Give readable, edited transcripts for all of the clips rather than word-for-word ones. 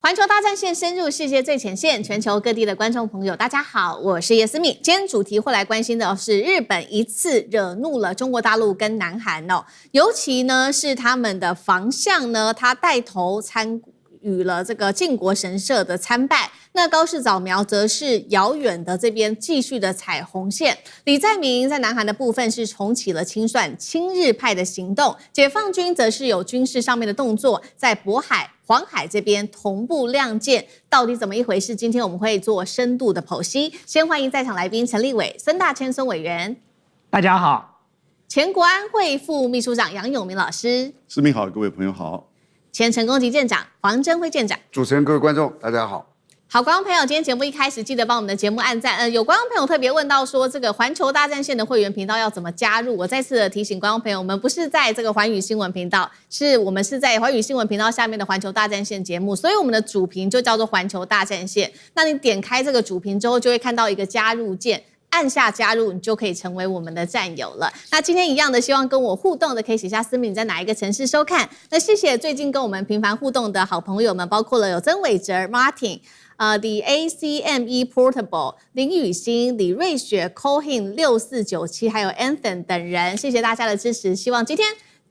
環球大戰線深入世界最前線，全球各地的觀眾朋友，大家好，我是葉思敏。今天主題會來關心的是日本一次惹怒了中國大陸跟南韓哦，尤其呢是他們的防相呢，他帶頭參與了這個靖國神社的參拜。那高市早苗則是遙遠的這邊繼續的踩紅線。李在明在南韓的部分是重啟了清算親日派的行動，解放軍則是有軍事上面的動作，在渤海、黃海這邊同步亮劍，到底怎麼一回事？今天我們會做深度的剖析。先歡迎在場來賓陳立委、孫大千孫委員，大家好；前國安會副秘書長楊永明老師，思敏好，各位朋友好；前成功級艦長黃征輝艦長，主持人各位觀眾大家好。好，觀眾朋友，今天節目一開始記得幫我們的節目按讚。有觀眾朋友特別問到說，這個環球大戰線的會員頻道要怎麼加入？我再次的提醒觀眾朋友，我們不是在這個寰宇新聞頻道，我們是在寰宇新聞頻道下面的環球大戰線節目，所以我們的主頻就叫做環球大戰線。那你點開這個主頻之後，就會看到一個加入鍵。按下加入，你就可以成為我們的戰友了。那今天一樣的，希望跟我互動的可以写下思敏你在哪一個城市收看。那謝謝最近跟我們頻繁互動的好朋友們，包括了有曾偉哲 Martin、The ACME Portable、林雨欣、李瑞雪、Cohin 6497，還有 Anthony 等人，謝謝大家的支持。希望今天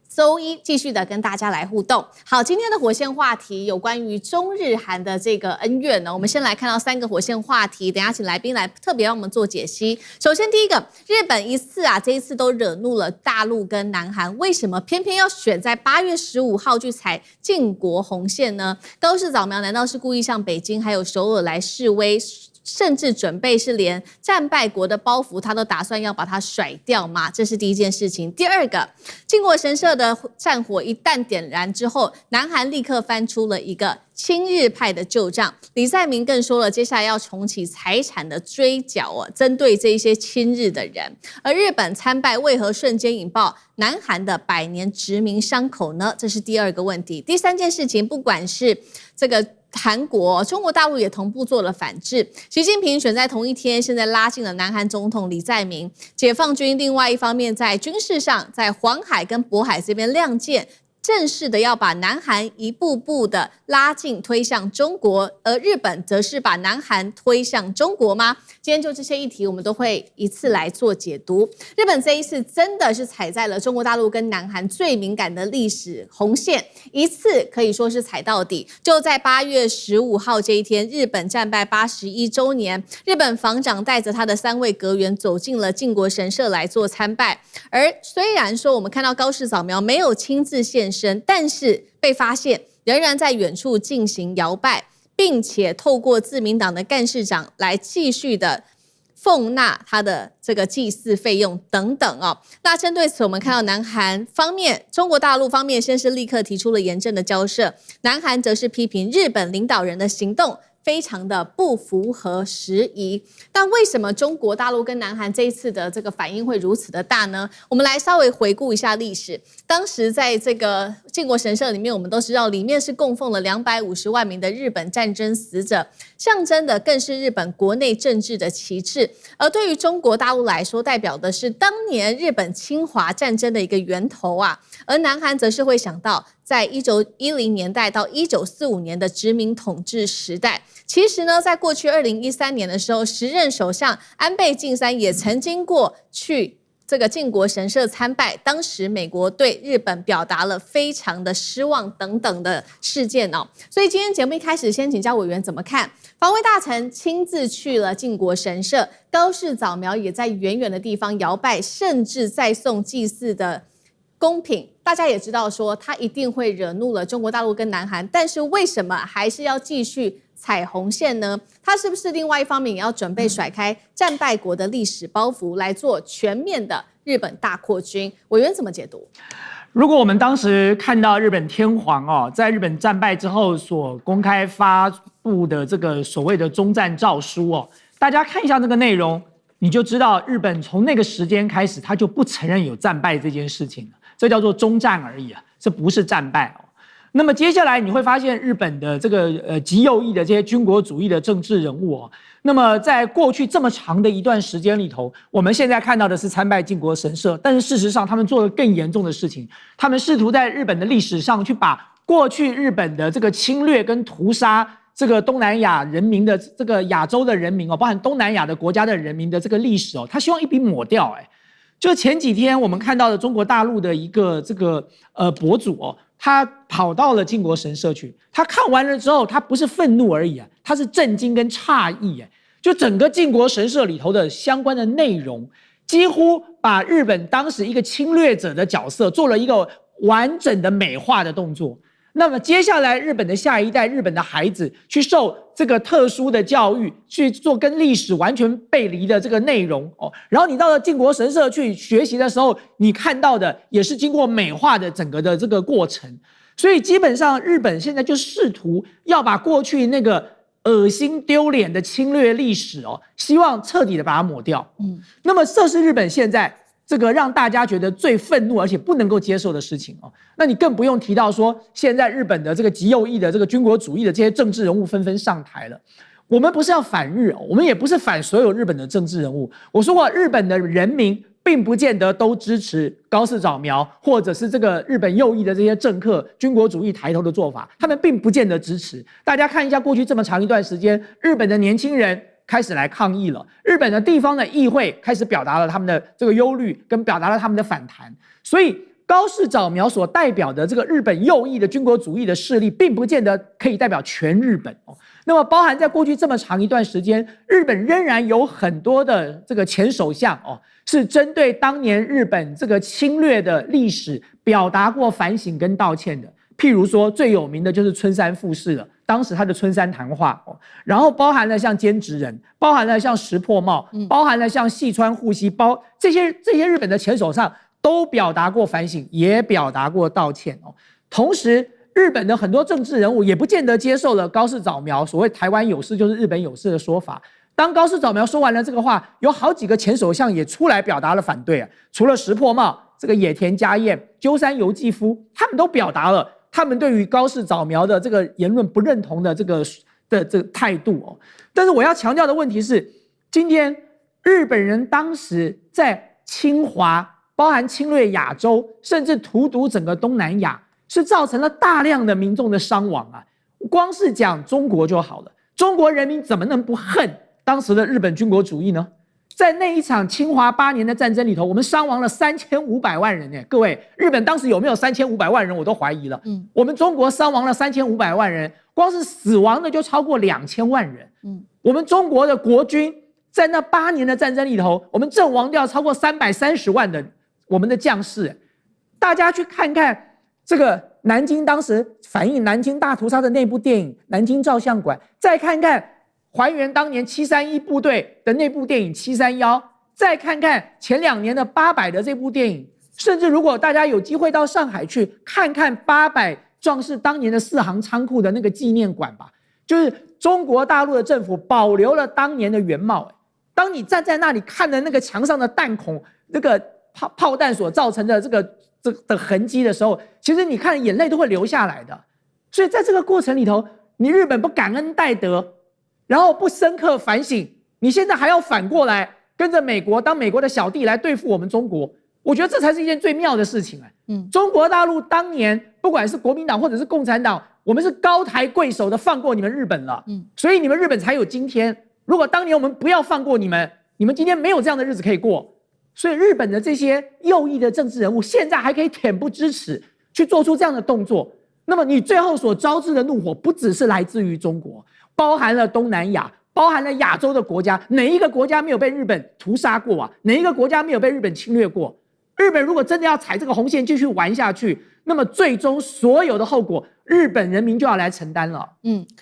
周一繼續的跟大家來互動。好，今天的火線話題有關於中日韓的這個恩怨呢。我們先來看到3個火線話題，等一下請來賓來特別讓我們做解析。首先第一個，日本這一次都惹怒了大陸跟南韓，為什麼偏偏要選在8月15號去踩靖國紅線呢？高市早苗難道是故意向北京還有首爾來示威？甚至準備是連戰敗國的包袱，他都打算要把它甩掉嗎？這是第一件事情。第二個，靖國神社的戰火一旦點燃之後，南韓立刻翻出了一個親日派的舊賬。李在明更說了，接下來要重啟財產的追繳哦，針對這一些親日的人。而日本參拜為何瞬間引爆南韓的100年殖民傷口呢？這是第二個問題。第三件事情，不管是這個韓國、中國大陸也同步做了反制。習近平選在同一天，現在拉近了南韓總統李在明。解放軍另外一方面在軍事上，在黃海跟渤海這邊亮劍，正式的要把南韓一步步的拉近推向中國，而日本則是把南韓推向中國嗎？今天就這些議題，我們都會一次來做解讀。日本這一次真的是踩在了中國大陸跟南韓最敏感的歷史紅線，一次可以說是踩到底。就在8月15號這一天，日本戰敗81週年，日本防長帶着他的3位閣員走進了靖國神社來做參拜。而雖然說我們看到高市早苗沒有親自現身，但是被發現仍然在遠處進行遙拜，並且透過自民黨的幹事長來繼續的奉納他的這個祭祀費用等等哦。那針對此，我們看到南韓方面、中國大陸方面先是立刻提出了嚴正的交涉，南韓則是批評日本領導人的行動非常的不符合時宜。但為什麼中國大陸跟南韓這一次的這個反應會如此的大呢？我們來稍微回顧一下歷史。當時在這個靖國神社裡面，我們都知道裡面是供奉了250萬名的日本戰爭死者，象徵的更是日本國內政治的旗幟。而對於中國大陸來說，代表的是當年日本侵華戰爭的一個源頭啊。而南韓則是會想到在1910年代到1945年的殖民統治時代。其實呢，在過去2013年的時候，時任首相安倍晉三也曾經過去這個靖國神社參拜，當時美國對日本表達了非常的失望等等的事件哦。所以今天節目一開始，先請教委員怎麼看？防衛大臣親自去了靖國神社，高市早苗也在遠遠的地方遙拜，甚至再送祭祀的貢品。大家也知道說，他一定會惹怒了中國大陸跟南韓，但是為什麼還是要繼續踩紅線呢？他是不是另外一方面也要準備甩開戰敗國的歷史包袱，來做全面的日本大擴軍？委員怎麼解讀？如果我們當時看到日本天皇在日本戰敗之後所公開發布的這個所謂的終戰詔書大家看一下這個內容，你就知道日本從那個時間開始，他就不承認有戰敗這件事情了，這叫做終戰而已啊，這不是戰敗那麼接下來你會發現，日本的這個極右翼的這些軍國主義的政治人物那麼在過去這麼長的一段時間裡頭，我們現在看到的是參拜靖國神社，但是事實上他們做了更嚴重的事情，他們試圖在日本的歷史上去把過去日本的這個侵略跟屠殺這個東南亞人民的這個亞洲的人民哦，包含東南亞的國家的人民的這個歷史哦，他希望一筆抹掉。就前幾天我們看到的中國大陸的一個這個博主哦，他跑到了靖國神社去，他看完了之後，他不是憤怒而已啊，他是震驚跟詫異。就整個靖國神社裡頭的相關的內容，幾乎把日本當時一個侵略者的角色做了一個完整的美化的動作。那麼接下來日本的下一代，日本的孩子去受這個特殊的教育，去做跟歷史完全背離的這個內容哦。然後你到了靖國神社去學習的時候，你看到的也是經過美化的整個的這個過程。所以基本上日本現在就試圖要把過去那個噁心丟臉的侵略歷史哦，希望徹底的把它抹掉。那麼這是日本現在這個讓大家覺得最憤怒而且不能夠接受的事情哦。那你更不用提到說，現在日本的這個極右翼的這個軍國主義的這些政治人物紛紛上台了。我們不是要反日，我們也不是反所有日本的政治人物。我說過，日本的人民並不見得都支持高市早苗，或者是這個日本右翼的這些政客軍國主義抬頭的做法，他們並不見得支持。大家看一下，過去這麼長一段時間，日本的年輕人開始來抗議了，日本的地方的議會開始表達了他們的這個憂慮，跟表達了他們的反彈。所以高市早苗所代表的這個日本右翼的軍國主義的勢力，並不見得可以代表全日本哦。那麼包含在過去這麼長一段時間，日本仍然有很多的這個前首相哦，是針對當年日本這個侵略的歷史表達過反省跟道歉的。譬如說最有名的就是村山富市了，當時他的村山談話哦，然後包含了像菅直人，包含了像石破茂，包含了像細川護熙，這些日本的前首相都表達過反省，也表達過道歉哦。同時，日本的很多政治人物也不見得接受了高市早苗所謂台灣有事就是日本有事的說法。當高市早苗說完了這個話，有好幾個前首相也出來表達了反對啊。除了石破茂，這個野田佳彥、鳩山由紀夫，他們都表達了他們對於高市早苗的這個言論不認同的這個態度哦。但是我要強調的問題是，今天日本人當時在侵華，包含侵略亞洲，甚至荼毒整個東南亞，是造成了大量的民眾的傷亡啊。光是講中國就好了，中國人民怎麼能不恨當時的日本軍國主義呢？在那一場侵華8年的戰爭裡頭，我們傷亡了3500萬人。各位，日本當時有沒有3500萬人，我都懷疑了。我們中國傷亡了3500萬人，光是死亡的就超過2000萬人。我們中國的國軍在那8年的戰爭裡頭，我們陣亡掉超過330萬的我們的将士。大家去看看這個南京當時反映南京大屠殺的那部電影《南京照相館》，再看看還原當年731部隊的那部電影《731》，再看看前2年的800的這部電影，甚至如果大家有機會到上海去看看800壯士當年的4行倉庫的那個紀念館吧，就是中國大陸的政府保留了當年的原貌。當你站在那裡看的那個牆上的彈孔，那個炮彈所造成的這個痕跡的時候，其實你看眼淚都会流下來的。所以在這個過程裡頭，你日本不感恩戴德，然後不深刻反省，你現在還要反過來跟着美國當美國的小弟來對付我們中國，我覺得這才是一件最妙的事情。中國大陸當年不管是國民党或者是共產黨，我們是高抬貴手的放過你們日本了，所以你們日本才有今天。如果當年我們不要放過你們，你們今天沒有這樣的日子可以過。所以日本的這些右翼的政治人物現在還可以恬不知恥去做出這樣的動作，那麼你最後所招致的怒火不只是來自於中國，包含了東南亞，包含了亞洲的國家，哪一個國家沒有被日本屠殺過啊？哪一個國家沒有被日本侵略過？日本如果真的要踩這個紅線繼續玩下去，那麼最終所有的後果，日本人民就要來承擔了。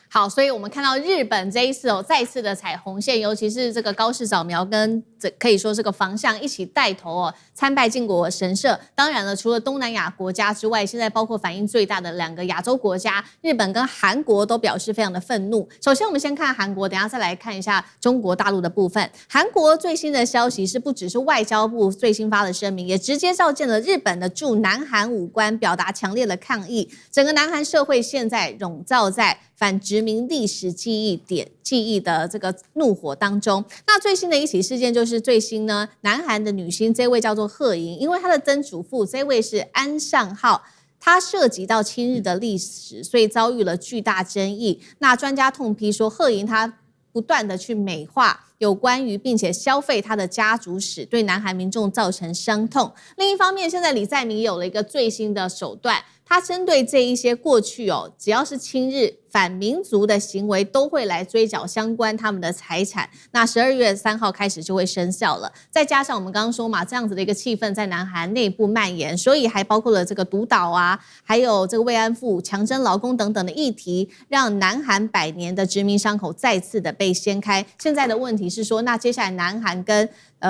好，所以我們看到日本這一次再次的踩紅線，尤其是這個高市早苗跟可以說是個防相一起帶頭參拜靖國神社。當然了，除了東南亞國家之外，現在包括反應最大的2個亞洲國家，日本跟韓國都表示非常的憤怒。首先，我們先看韓國，等一下再來看一下中國大陸的部分。韓國最新的消息是，不只是外交部最新發的聲明，也直接召見了日本的驻南韓武官，表達強烈的抗議。整個南韓社會現在籠罩在反殖民歷史記憶的這個怒火當中。那最新的一起事件就是最新呢，南韓的女星這位叫做賀瑩，因為她的曾祖父這位是安尚浩，它涉及到親日的歷史，所以遭遇了巨大爭議。那專家痛批說，賀瑩他不斷的去美化有關於並且消費他的家族史，對南韓民眾造成傷痛。另一方面，現在李在明有了一個最新的手段，他針對這一些過去只要是親日反民族的行為，都會來追繳相關他們的財產。那12月3號開始就會生效了。再加上我們剛剛說嘛，這樣子的一個氣氛在南韓內部蔓延，所以還包括了這個獨島啊，還有這個慰安婦、強徵勞工等等的議題，讓南韓100年的殖民傷口再次的被掀開。現在的問題是說，那接下來南韓跟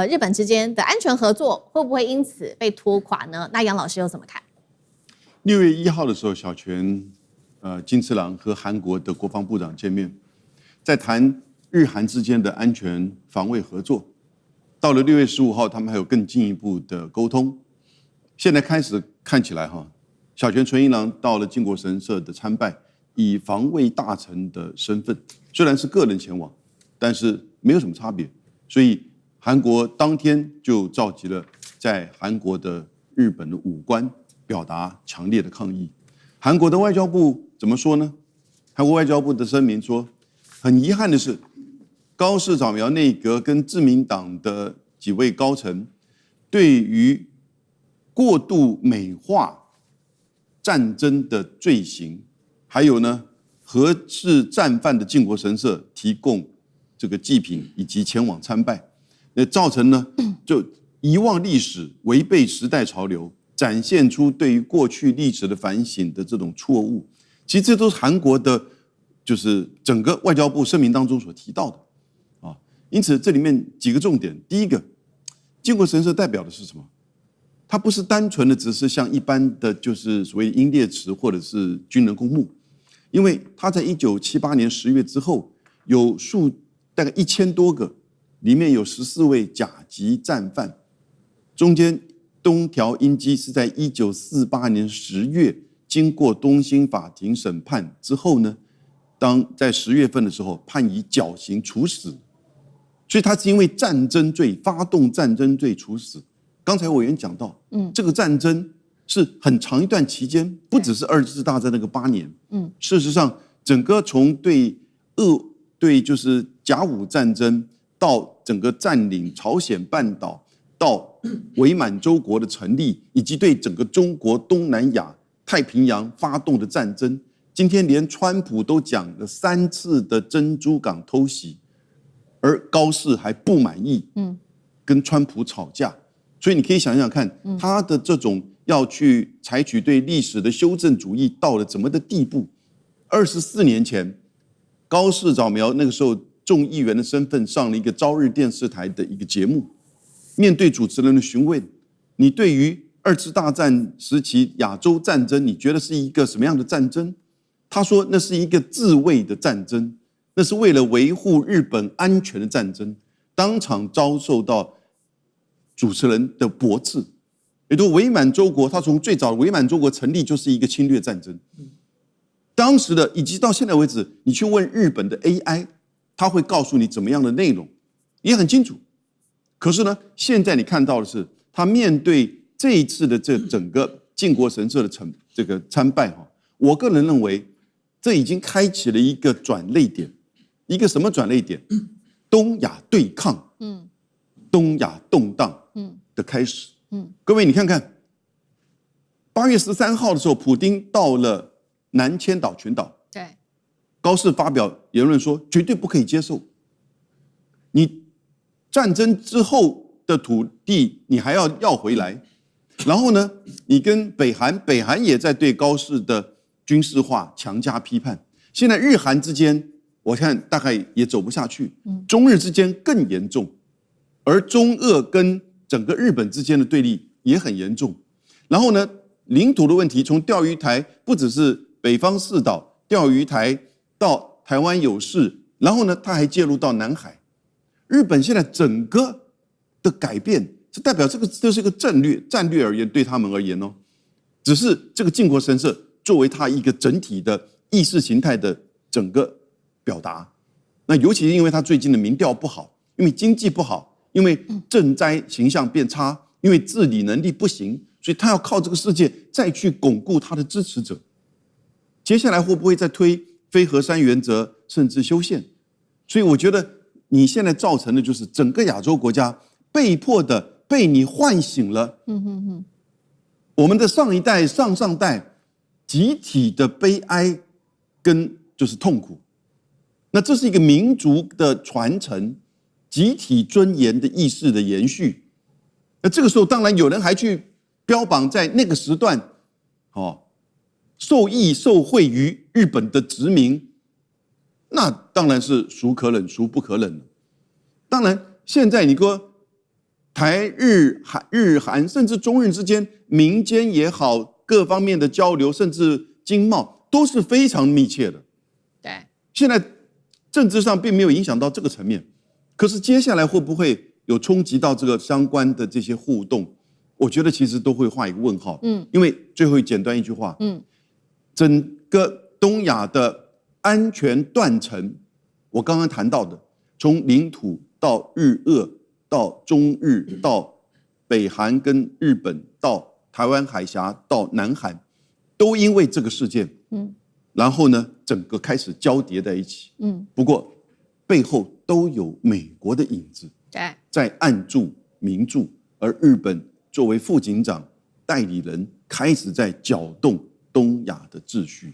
日本之間的安全合作會不會因此被拖垮呢？那楊老師又怎麼看？6月1號的時候，小泉金次郎和韓國的國防部長見面，在談日韓之間的安全防衛合作。到了6月15號，他們還有更進一步的溝通。現在開始看起來小泉純一郎到了靖國神社的參拜，以防衛大臣的身份，雖然是個人前往，但是沒有什麼差別。所以韓國當天就召集了在韓國的日本的武官，表達強烈的抗議。韓國的外交部怎麼說呢？韓國外交部的聲明說，很遺憾的是，高市早苗內閣跟自民黨的幾位高層對於過度美化戰爭的罪行，還有呢核是戰犯的靖國神社提供這個祭品以及前往參拜，造成呢就遺忘歷史，違背時代潮流，展現出對於過去歷史的反省的這種錯誤。其實這都是韓國的，就是整個外交部聲明當中所提到的啊。因此這裡面幾個重點，第一個，靖國神社代表的是什麼？它不是單純的只是像一般的就是所謂英烈祠或者是軍人公墓，因為它在1978年10月之後有大概1000多個，裡面有14位甲級戰犯，中間東條英機是在1948年10月經過東京法庭審判之後呢，當在10月份的時候判以絞刑處死，所以他是因為戰爭罪發動戰爭罪處死。剛才委員講到，這個戰爭是很長一段期間，不只是2次大戰那個8年，事實上整個從對就是甲午戰爭到整個佔領朝鮮半島，到偽滿洲國的成立，以及對整個中國東南亞太平洋發動的戰爭，今天連川普都講了3次的珍珠港偷襲，而高市還不滿意，跟川普吵架。所以你可以想想看，他的這種要去採取對歷史的修正主義到了怎麼的地步？24年前，高市早苗那個時候眾議員的身份上了一個朝日電視台的一個節目，面對主持人的詢問，你對於2次大戰時期亞洲戰爭，你覺得是一個什麼樣的戰爭？他說那是一個自衛的戰爭，那是為了維護日本安全的戰爭，當場遭受到主持人的駁斥。也就是偽滿洲國，他從最早的偽滿洲國成立就是一個侵略戰爭。當時的以及到現在為止，你去問日本的 AI， 他會告訴你怎麼樣的內容，也很清楚。可是呢，現在你看到的是，他面對這一次的這整個靖國神社的這個參拜，我個人認為，這已經開啟了一個轉捩點，一個什麼轉捩點？東亞對抗，東亞動盪的開始。各位你看看，8月13號的時候，普丁到了南千島群島，對，高市發表言論說，絕對不可以接受。你戰爭之後的土地，你還要回來。然後呢，你跟北韓也在對高市的軍事化強加批判。現在日韓之間，我看大概也走不下去。中日之間更嚴重，而中俄跟整個日本之間的對立也很嚴重。然後呢，領土的問題，從釣魚台不只是北方四島釣魚台到台灣有事，然後呢，他還介入到南海。日本現在整個的改變，是代表這是一個戰略而言，對他們而言哦，只是這個靖國神社作為他一個整體的意識形態的整個表達。那尤其是因為他最近的民調不好，因為經濟不好，因為賑災形象變差，因為治理能力不行，所以他要靠這個世界再去鞏固他的支持者。接下來會不會再推非核三原則，甚至修憲？所以我覺得你現在造成的就是整個亞洲國家被迫的被你喚醒了。我們的上一代、上上代集體的悲哀跟就是痛苦。那這是一個民族的傳承，集體尊嚴的意識的延續。那這個時候，當然有人還去標榜在那個時段，受益受惠於日本的殖民，那當然是孰可忍孰不可忍了。當然，現在你說台日韓甚至中日之間，民間也好，各方面的交流，甚至經貿都是非常密切的。對，現在政治上並沒有影響到這個層面，可是接下來會不會有衝擊到這個相關的這些互動？我覺得其實都會畫一個問號。因為最後簡單一句話，整個東亞的安全斷層，我剛剛談到的，從領土到日俄，到中日，到北韓跟日本，到台灣海峽，到南韓，都因為這個事件，然後呢，整個開始交疊在一起。不過背後都有美國的影子，在暗助明助，而日本作為副警長代理人，開始在攪動東亞的秩序。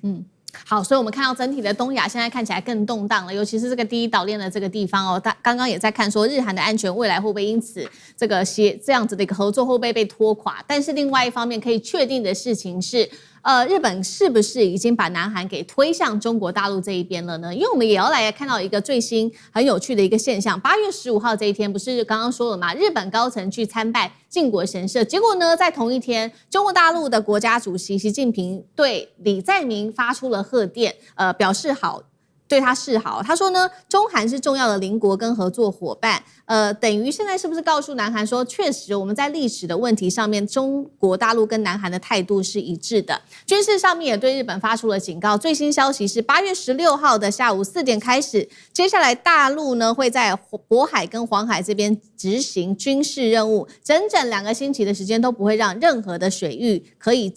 好，所以我們看到整體的東亞現在看起來更動盪了，尤其是這個第一島鏈的這個地方哦。剛剛也在看說，日韓的安全未來會不會因此這樣子的一個合作會不會被拖垮？但是另外一方面可以確定的事情是，日本是不是已經把南韓給推向中國大陸這一邊了呢？因為我們也要來看到一個最新很有趣的一個現象。8月15號這一天，不是剛剛說了嘛？日本高層去參拜靖國神社，結果呢，在同一天，中國大陸的國家主席習近平對李在明發出了賀電，表示好。對他示好，他說呢，中韓是重要的鄰國跟合作夥伴，等於現在是不是告訴南韓說，確實我們在歷史的問題上面，中國大陸跟南韓的態度是一致的。軍事上面也對日本發出了警告。最新消息是8月16號的下午4點開始，接下來大陸呢會在渤海跟黃海這邊執行軍事任務，整整2個星期的時間都不會讓任何的水域可以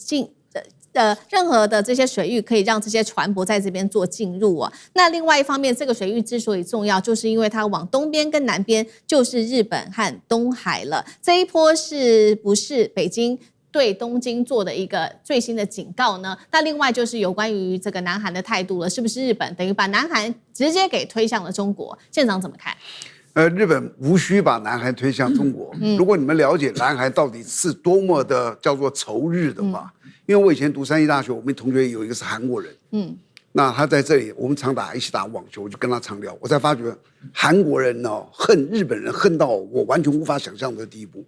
任何的這些水域可以讓這些船舶在這邊做進入啊。那另外一方面，這個水域之所以重要，就是因為它往東邊跟南邊就是日本和東海了。這一波是不是北京對東京做的一個最新的警告呢？那另外就是有關於這個南韓的態度了，是不是日本等於把南韓直接給推向了中國？縣長怎麼看？日本無需把南韓推向中國。如果你們了解南韓到底是多麼的叫做仇日的話，因為我以前讀山西大學，我們同學有一個是韓國人，那他在這裡，我們一起打網球，我就跟他常聊，我才發覺韓國人恨日本人恨到我完全無法想象的地步，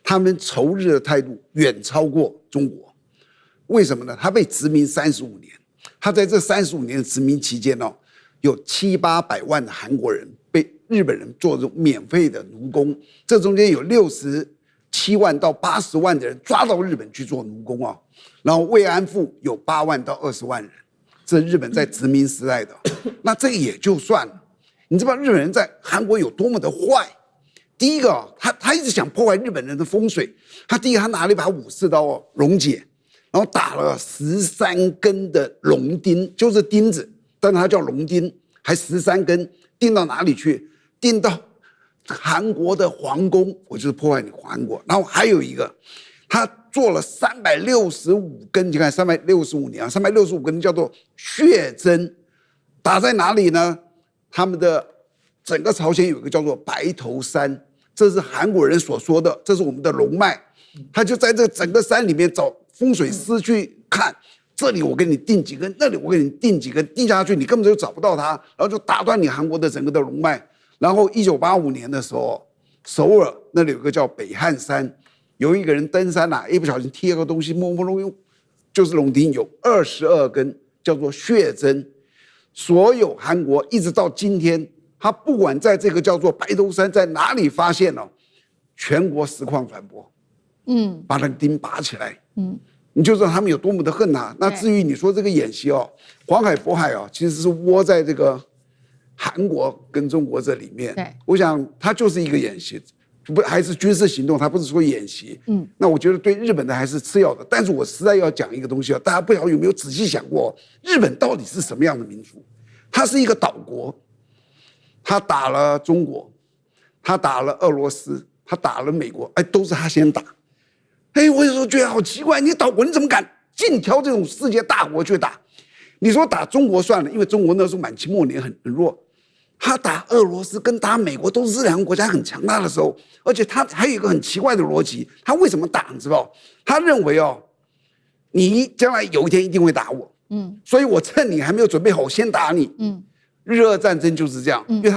他們仇日的態度遠超過中國。為什麼呢？他被殖民35年，他在這35年的殖民期間有700-800萬的韓國人被日本人做這種免費的奴工，這中間有67萬到80萬的人抓到日本去做奴工啊，然後慰安婦有8萬到20萬人，這是日本在殖民時代的。那這個也就算了，你知道日本人在韓國有多麼的壞？第一個，他一直想破壞日本人的風水。第一個，他拿了一把武士刀龍剪，然後打了13根的龍釘，就是釘子，但是它叫龍釘，還13根，釘到哪裡去？釘到韓國的皇宮，我就是破壞你韓國。然後還有一個，他做了365根，你看365年啊，365根叫做血針，打在哪裡呢？他們的整個朝鮮有一個叫做白頭山，這是韓國人所說的，這是我們的龍脈。他就在這整個山裡面找風水師去看，這裡我給你釘幾根，那裡我給你釘幾根，釘下去你根本就找不到它，然後就打斷你韓國的整個的龍脈。然後1985年的時候，首爾那裡有個叫北漢山，有一個人登山一不小心貼個東西，摸用，就是龍釘，有22根，叫做血針。所有韓國一直到今天，他不管在這個叫做白頭山在哪裡發現了，全國實況轉播，把那個釘拔起來，你就知道他們有多麼的恨他。那至於你說這個演習黃海渤海其實是窩在這個韓國跟中國這裡面，我想它就是一個演習。不還是軍事行動，他不是說演習。那我覺得對日本的還是次要的。但是我實在要講一個東西啊，大家不知道有沒有仔細想過，日本到底是什麼樣的民族？它是一個島國，他打了中國，他打了俄羅斯，他打了美國，哎，都是他先打。哎，我有時候覺得好奇怪，你島國你怎麼敢盡挑這種世界大國去打？你說打中國算了，因為中國那時候滿清末年很弱。他打俄羅斯跟打美國都是两個國家很強大的時候，而且他還有一個很奇怪的邏輯，他為什麼打？你知道？他認為哦，你將來有一天一定會打我，所以我趁你還沒有準備好，我先打你，日俄戰爭就是這樣，因為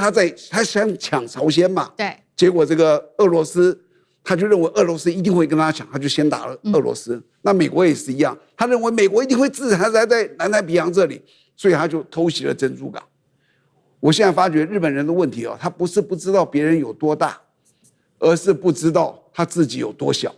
他想搶朝鮮嘛，對，結果這個俄羅斯。他就認為俄羅斯一定會跟他搶，他就先打了俄羅斯。那美國也是一樣，他認為美國一定會制裁在南太平洋這裡，所以他就偷襲了珍珠港。我現在發覺日本人的問題哦，他不是不知道別人有多大，而是不知道他自己有多小。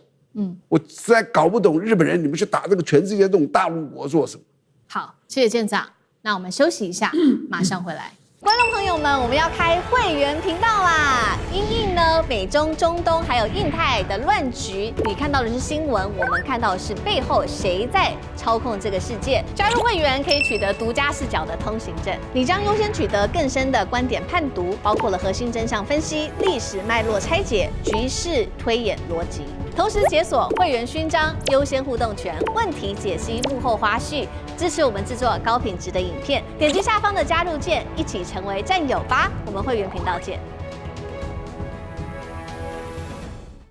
我實在搞不懂日本人你們去打這個全世界這種大陸國做什麼？好，謝謝艦長。那我們休息一下，馬上回來。觀眾朋友們，我們要開會員頻道啦！因應呢美中、中東還有印太的亂局，你看到的是新聞，我們看到的是背後誰在操控這個世界。加入會員可以取得獨家視角的通行證，你將優先取得更深的觀點判讀，包括了核心真相分析、歷史脈絡拆解、局勢推演邏輯。同時解鎖會員勳章、優先互動權、問題解析、幕後花絮，支持我們制作高品質的影片。點擊下方的加入鍵，一起成為戰友吧！我們會員頻道見。